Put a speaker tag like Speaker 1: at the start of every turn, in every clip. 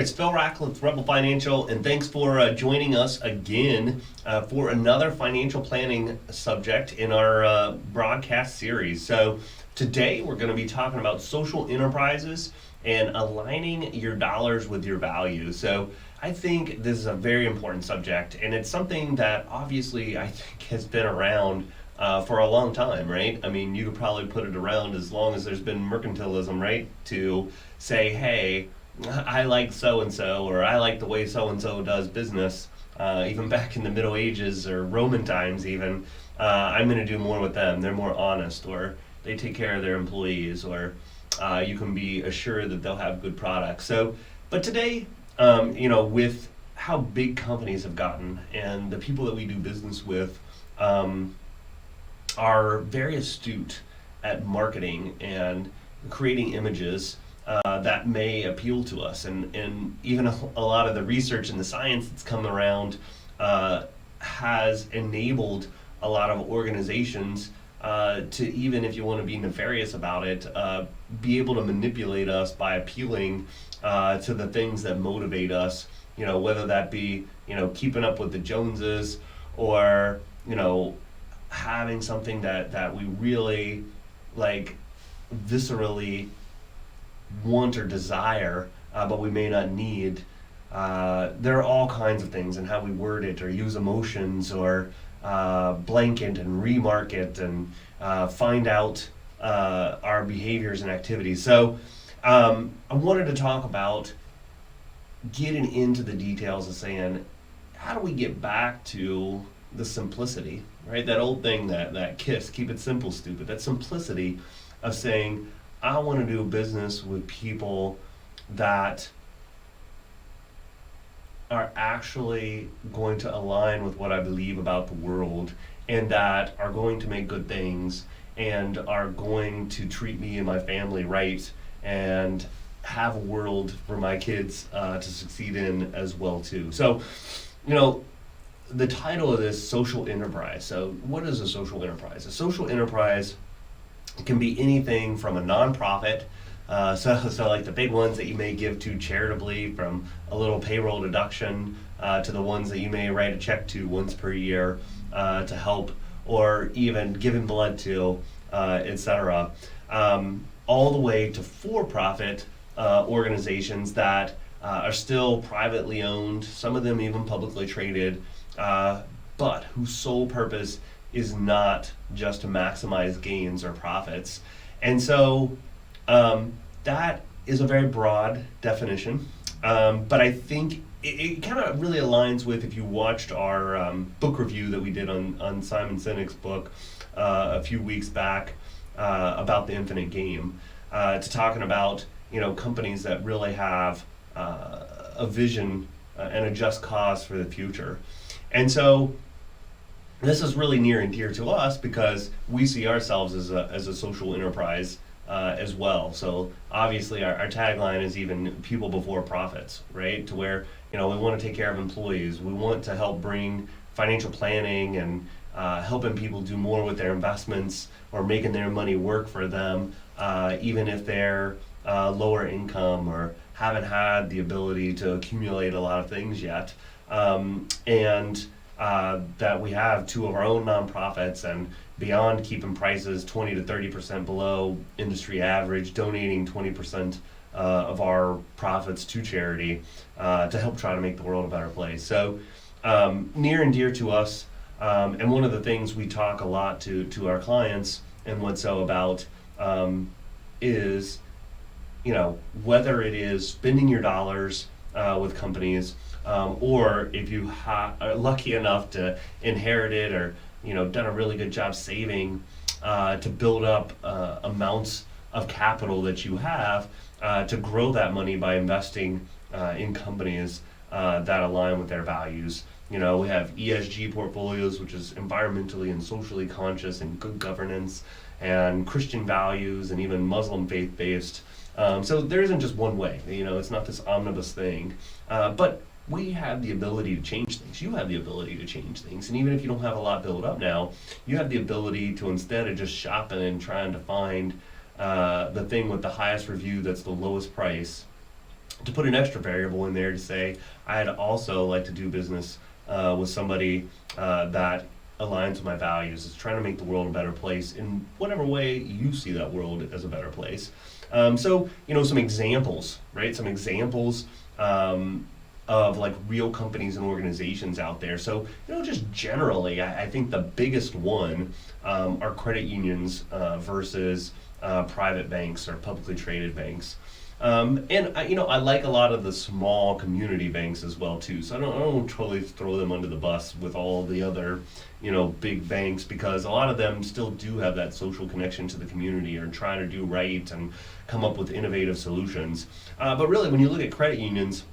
Speaker 1: it's Phil Rackle with Rebel Financial, and thanks for joining us again for another financial planning subject in our broadcast series. So today we're going to be talking about social enterprises and aligning your dollars with your values. So I think this is a very important subject, and it's something that obviously I think has been around for a long time, right? I mean, you could probably put it around as long as there's been mercantilism, right? To say, hey, I like so-and-so, or I like the way so-and-so does business, even back in the Middle Ages or Roman times even, I'm going to do more with them. They're more honest, or they take care of their employees, or you can be assured that they'll have good products. So, but today, with how big companies have gotten and the people that we do business with are very astute at marketing and creating images that may appeal to us, and even a lot of the research and the science that's come around has enabled a lot of organizations to, even if you want to be nefarious about it, be able to manipulate us by appealing to the things that motivate us, whether that be keeping up with the Joneses, or having something that we really like viscerally want or desire, but we may not need. There are all kinds of things in how we word it, or use emotions, or blanket and remarket, and find out our behaviors and activities. So I wanted to talk about getting into the details of saying, how do we get back to the simplicity, right? That old thing, that KISS, keep it simple, stupid. That simplicity of saying, I want to do business with people that are actually going to align with what I believe about the world, and that are going to make good things, and are going to treat me and my family right, and have a world for my kids to succeed in as well too. So, the title of this, social enterprise. So what is a social enterprise? A social enterprise can be anything from a nonprofit, so like the big ones that you may give to charitably, from a little payroll deduction, to the ones that you may write a check to once per year to help, or even giving blood to, etc. All the way to for-profit organizations that are still privately owned, some of them even publicly traded, but whose sole purpose is not just to maximize gains or profits. And so that is a very broad definition, but I think it kind of really aligns with, if you watched our book review that we did on Simon Sinek's book a few weeks back about the infinite game, to talking about companies that really have a vision and a just cause for the future. And so this is really near and dear to us, because we see ourselves as a social enterprise as well. So obviously our tagline is even people before profits, right? To where we want to take care of employees, we want to help bring financial planning and helping people do more with their investments, or making their money work for them, even if they're lower income or haven't had the ability to accumulate a lot of things yet. And that we have two of our own nonprofits, and beyond keeping prices 20 to 30% below industry average, donating 20% of our profits to charity to help try to make the world a better place. So near and dear to us, and one of the things we talk a lot to our clients and what's so about is, whether it is spending your dollars with companies, or if you are lucky enough to inherit it, or done a really good job saving to build up amounts of capital that you have to grow that money by investing in companies that align with their values. We have ESG portfolios, which is environmentally and socially conscious, and good governance, and Christian values, and even Muslim faith-based. So there isn't just one way. It's not this omnibus thing. But we have the ability to change things. You have the ability to change things. And even if you don't have a lot built up now, you have the ability to, instead of just shopping and trying to find the thing with the highest review that's the lowest price, to put an extra variable in there to say I'd also like to do business with somebody that aligns with my values, is trying to make the world a better place in whatever way you see that world as a better place. So, some examples, right? Some examples of like real companies and organizations out there. So, just generally, I think the biggest one are credit unions versus private banks or publicly traded banks. And I like a lot of the small community banks as well too. So I don't totally throw them under the bus with all the other, big banks, because a lot of them still do have that social connection to the community or try to do right and come up with innovative solutions. But really, when you look at credit unions,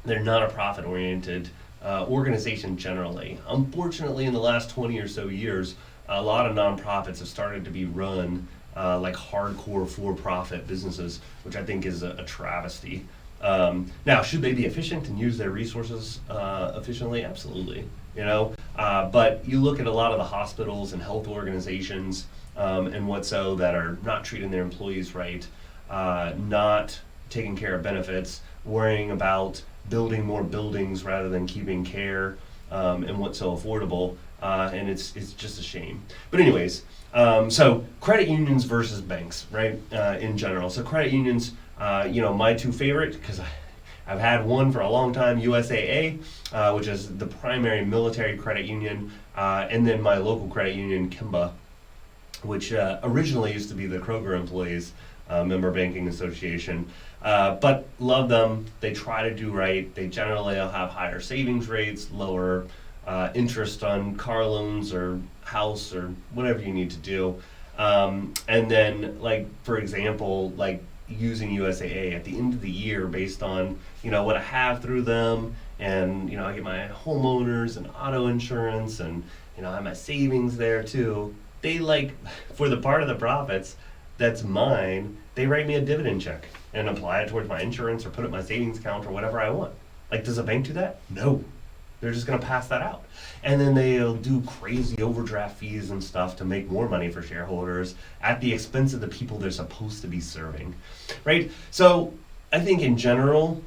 Speaker 1: they're not a profit-oriented organization generally. Unfortunately, in the last 20 or so years, a lot of nonprofits have started to be run like hardcore for-profit businesses, which I think is a travesty. Now, should they be efficient and use their resources efficiently? Absolutely. But you look at a lot of the hospitals and health organizations and what so that are not treating their employees right, not taking care of benefits, worrying about building more buildings rather than keeping care and what's so affordable, and it's just a shame. But anyways, so credit unions versus banks, right? In general, so credit unions, my two favorite, because I've had one for a long time, USAA, which is the primary military credit union, and then my local credit union, Kimba, which originally used to be the Kroger Employees Member Banking Association. But love them. They try to do right. They generally have higher savings rates, lower interest on car loans or house or whatever you need to do. And then, like, for example, like using USAA at the end of the year based on, what I have through them, and, I get my homeowners and auto insurance, and, I have my savings there too. They, like, for the part of the profits that's mine, they write me a dividend check and apply it towards my insurance or put it in my savings account or whatever I want. Like, does a bank do that? No. They're just going to pass that out. And then they'll do crazy overdraft fees and stuff to make more money for shareholders at the expense of the people they're supposed to be serving, right? So I think in general,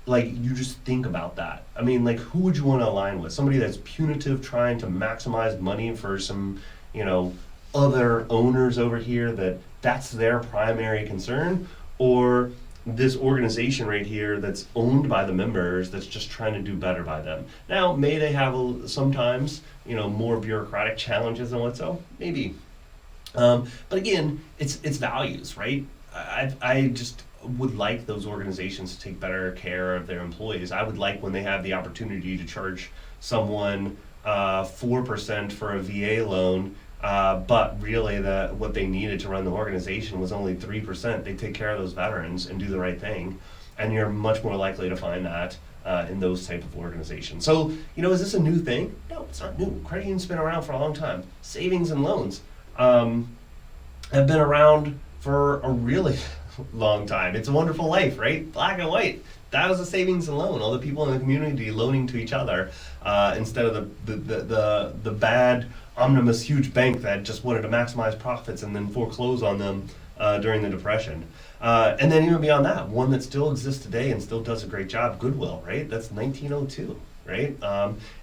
Speaker 1: like, you just think about that. I mean, like, who would you want to align with? Somebody that's punitive, trying to maximize money for some, other owners over here that's their primary concern, or this organization right here that's owned by the members that's just trying to do better by them. Now, may they have sometimes, more bureaucratic challenges and what so? Maybe. But again, it's values, right? I just would like those organizations to take better care of their employees. I would like when they have the opportunity to charge someone 4% for a VA loan, but really what they needed to run the organization was only 3%. They take care of those veterans and do the right thing, and you're much more likely to find that in those type of organizations. So, is this a new thing? No, it's not new. Credit unions been around for a long time. Savings and loans have been around for a really long time. It's a Wonderful Life, right? Black and white. That was a savings and loan. All the people in the community loaning to each other instead of the bad omnibus huge bank that just wanted to maximize profits and then foreclose on them during the Depression. And then even beyond that, one that still exists today and still does a great job, Goodwill, right? That's 1902, right?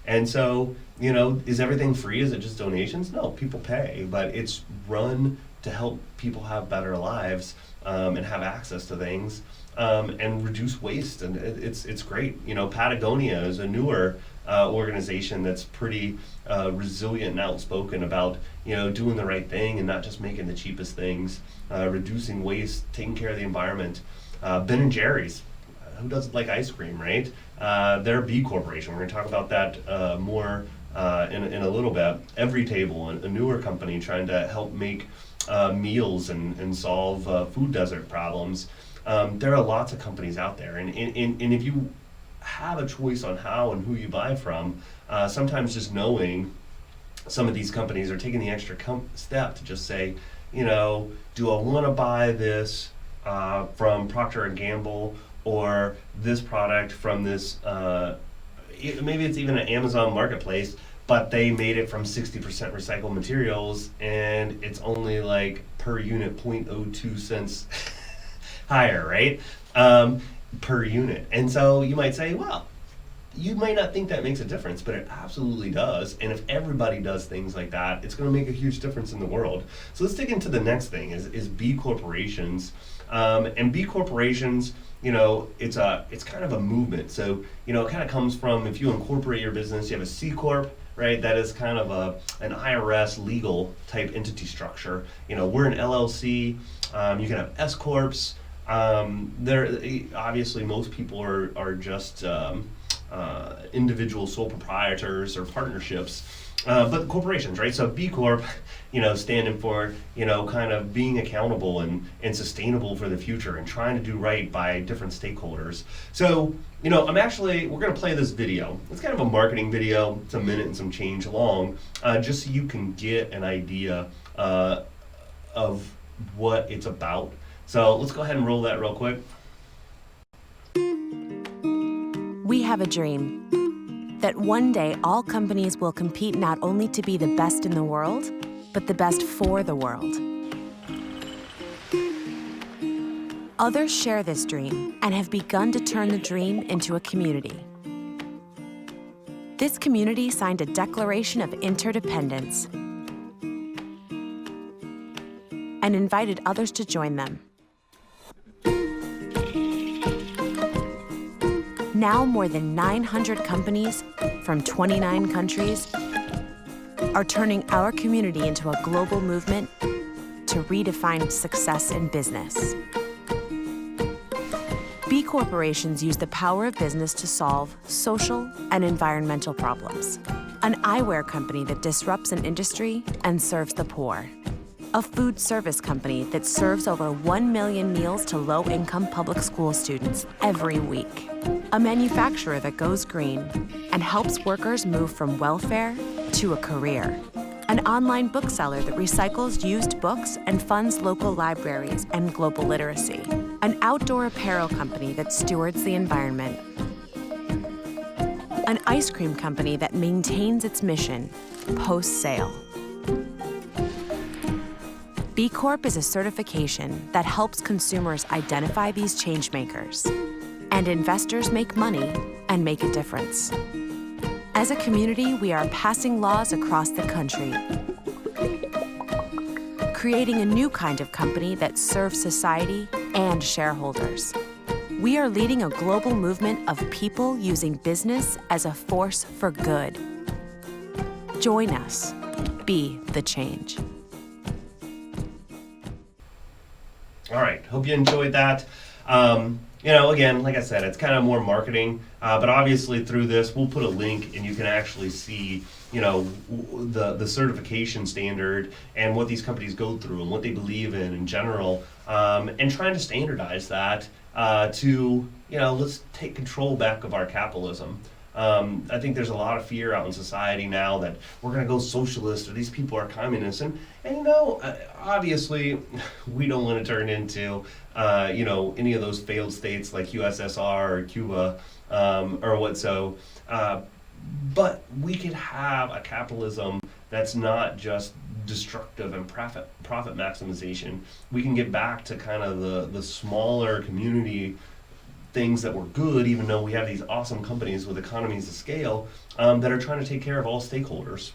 Speaker 1: And so, is everything free? Is it just donations? No, people pay, but it's run to help people have better lives and have access to things and reduce waste. And it's great. Patagonia is a newer organization that's pretty resilient and outspoken about doing the right thing and not just making the cheapest things, reducing waste, taking care of the environment. Ben and Jerry's, who doesn't like ice cream, right? They're a B corporation. We're going to talk about that more in a little bit. Every Table, a newer company trying to help make meals and solve food desert problems. There are lots of companies out there, and if you have a choice on how and who you buy from, sometimes just knowing some of these companies are taking the extra step to just say, do I want to buy this from Procter and Gamble, or this product from this, maybe it's even an Amazon marketplace, but they made it from 60% recycled materials and it's only like per unit 0.02 cents higher, right? per unit. And so you might say, well, you might not think that makes a difference, but it absolutely does. And if everybody does things like that, it's going to make a huge difference in the world. So let's dig into the next thing: is B corporations. And B corporations, it's kind of a movement. So it kind of comes from, if you incorporate your business, you have a C corp, right? That is kind of an IRS legal type entity structure. We're an LLC. You can have S corps. There obviously most people are just individual sole proprietors or partnerships, but corporations, right? So B Corp, standing for, kind of being accountable and sustainable for the future and trying to do right by different stakeholders. So, we're going to play this video. It's kind of a marketing video. It's a minute and some change long, just so you can get an idea of what it's about. So let's go ahead and roll that real quick.
Speaker 2: We have a dream that one day all companies will compete not only to be the best in the world, but the best for the world. Others share this dream and have begun to turn the dream into a community. This community signed a declaration of interdependence and invited others to join them. Now more than 900 companies from 29 countries are turning our community into a global movement to redefine success in business. B corporations use the power of business to solve social and environmental problems. An eyewear company that disrupts an industry and serves the poor. A food service company that serves over 1 million meals to low-income public school students every week. A manufacturer that goes green and helps workers move from welfare to a career. An online bookseller that recycles used books and funds local libraries and global literacy. An outdoor apparel company that stewards the environment. An ice cream company that maintains its mission post-sale. B Corp is a certification that helps consumers identify these changemakers, and investors make money and make a difference. As a community, we are passing laws across the country, creating a new kind of company that serves society and shareholders. We are leading a global movement of people using business as a force for good. Join us. Be the change.
Speaker 1: All right, hope you enjoyed that. Again, like I said, it's kind of more marketing, but obviously through this, we'll put a link and you can actually see, the certification standard and what these companies go through and what they believe in general, and trying to standardize that to, let's take control back of our capitalism. I think there's a lot of fear out in society now that we're going to go socialist or these people are communists. And obviously, we don't want to turn into, any of those failed states like USSR or Cuba or what so. But we could have a capitalism that's not just destructive and profit maximization. We can get back to kind of the smaller community things that were good, even though we have these awesome companies with economies of scale that are trying to take care of all stakeholders.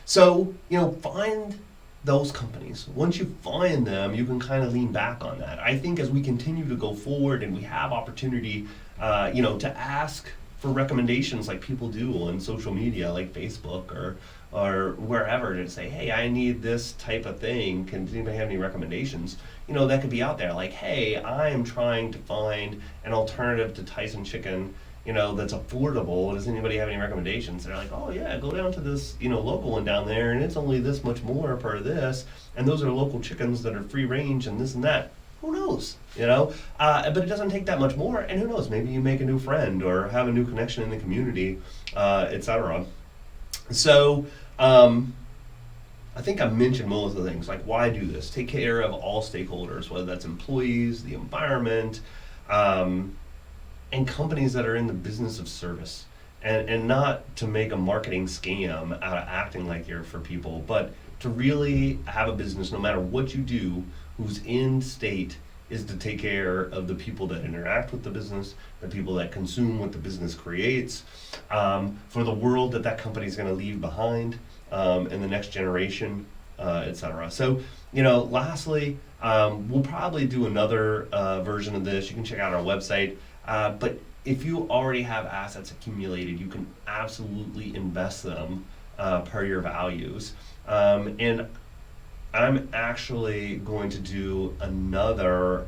Speaker 1: So, find those companies. Once you find them, you can kind of lean back on that. I think as we continue to go forward and we have opportunity, to ask for recommendations like people do on social media, like Facebook or wherever, to say, hey, I need this type of thing. Can anybody have any recommendations? That could be out there. Like, hey, I am trying to find an alternative to Tyson chicken, that's affordable. Does anybody have any recommendations? And they're like, oh yeah, go down to this, local one down there, and it's only this much more per this, and those are local chickens that are free range and this and that. Who knows, but it doesn't take that much more, and who knows, maybe you make a new friend or have a new connection in the community, etc. So, I think I mentioned most of the things, like why do this? Take care of all stakeholders, whether that's employees, the environment, and companies that are in the business of service. And not to make a marketing scam out of acting like you're for people, but to really have a business, no matter what you do, whose end state is to take care of the people that interact with the business, the people that consume what the business creates, for the world that company is going to leave behind, and the next generation, etc. So, lastly, we'll probably do another version of this. You can check out our website. But if you already have assets accumulated, you can absolutely invest them per your values. And I'm actually going to do another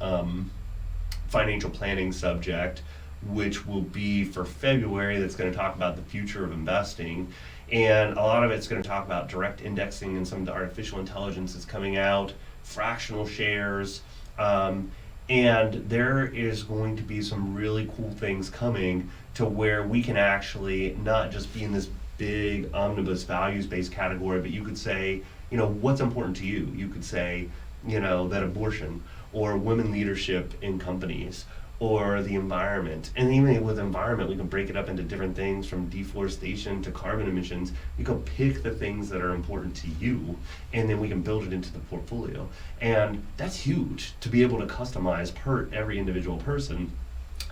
Speaker 1: financial planning subject, which will be for February, that's going to talk about the future of investing. And a lot of it's going to talk about direct indexing and some of the artificial intelligence that's coming out, fractional shares, and there is going to be some really cool things coming to where we can actually not just be in this big omnibus values-based category, but you could say, what's important to you? You could say, that abortion or women leadership in companies or the environment. And even with environment, we can break it up into different things from deforestation to carbon emissions. You can pick the things that are important to you, and then we can build it into the portfolio. And that's huge to be able to customize per every individual person.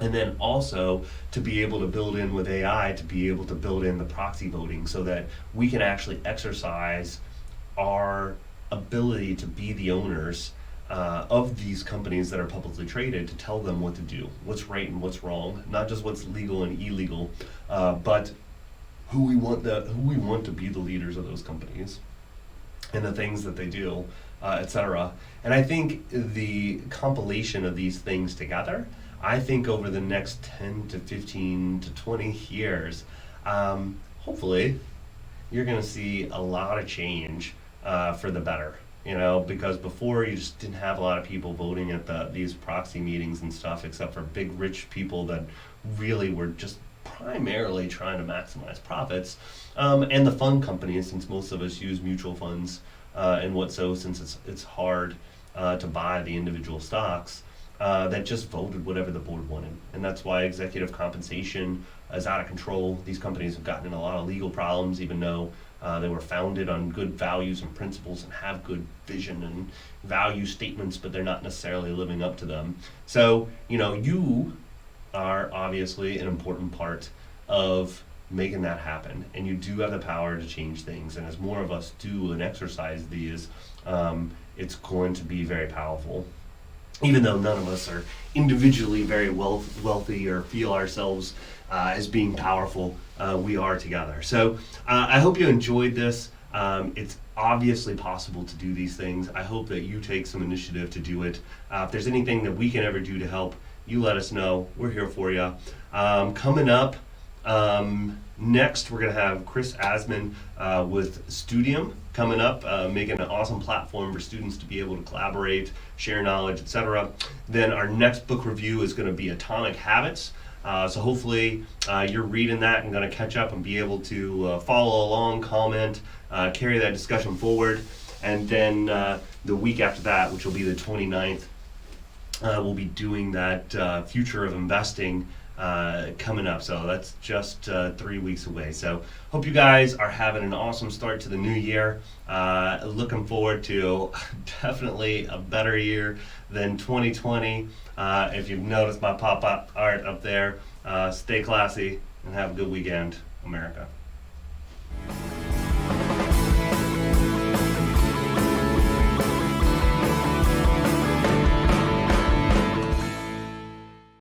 Speaker 1: And then also to be able to build in with AI, to be able to build in the proxy voting so that we can actually exercise our ability to be the owners of these companies that are publicly traded, to tell them what to do, what's right and what's wrong, not just what's legal and illegal, but who we want to be the leaders of those companies and the things that they do, etc. And I think the compilation of these things together, I think over the next 10 to 15 to 20 years, hopefully, you're going to see a lot of change for the better. Because before you just didn't have a lot of people voting at these proxy meetings and stuff, except for big rich people that really were just primarily trying to maximize profits, and the fund companies, since most of us use mutual funds since it's hard to buy the individual stocks, that just voted whatever the board wanted. And that's why executive compensation is out of control. These companies have gotten in a lot of legal problems, even though they were founded on good values and principles and have good vision and value statements, but they're not necessarily living up to them. So, you are obviously an important part of making that happen, and you do have the power to change things. And as more of us do and exercise these, it's going to be very powerful. Even though none of us are individually very wealthy or feel ourselves as being powerful, we are together. So I hope you enjoyed this. It's obviously possible to do these things. I hope that you take some initiative to do it. If there's anything that we can ever do to help, you let us know. We're here for you. Coming up, next we're going to have Chris Asman with Studium coming up, making an awesome platform for students to be able to collaborate, share knowledge, etc. Then our next book review is going to be Atomic Habits. So hopefully you're reading that and going to catch up and be able to follow along, comment, carry that discussion forward. And then the week after that, which will be the 29th, we'll be doing that Future of Investing coming up. So that's just 3 weeks away. So hope you guys are having an awesome start to the new year. Looking forward to definitely a better year than 2020. If you've noticed my pop-up art up there, stay classy and have a good weekend, America.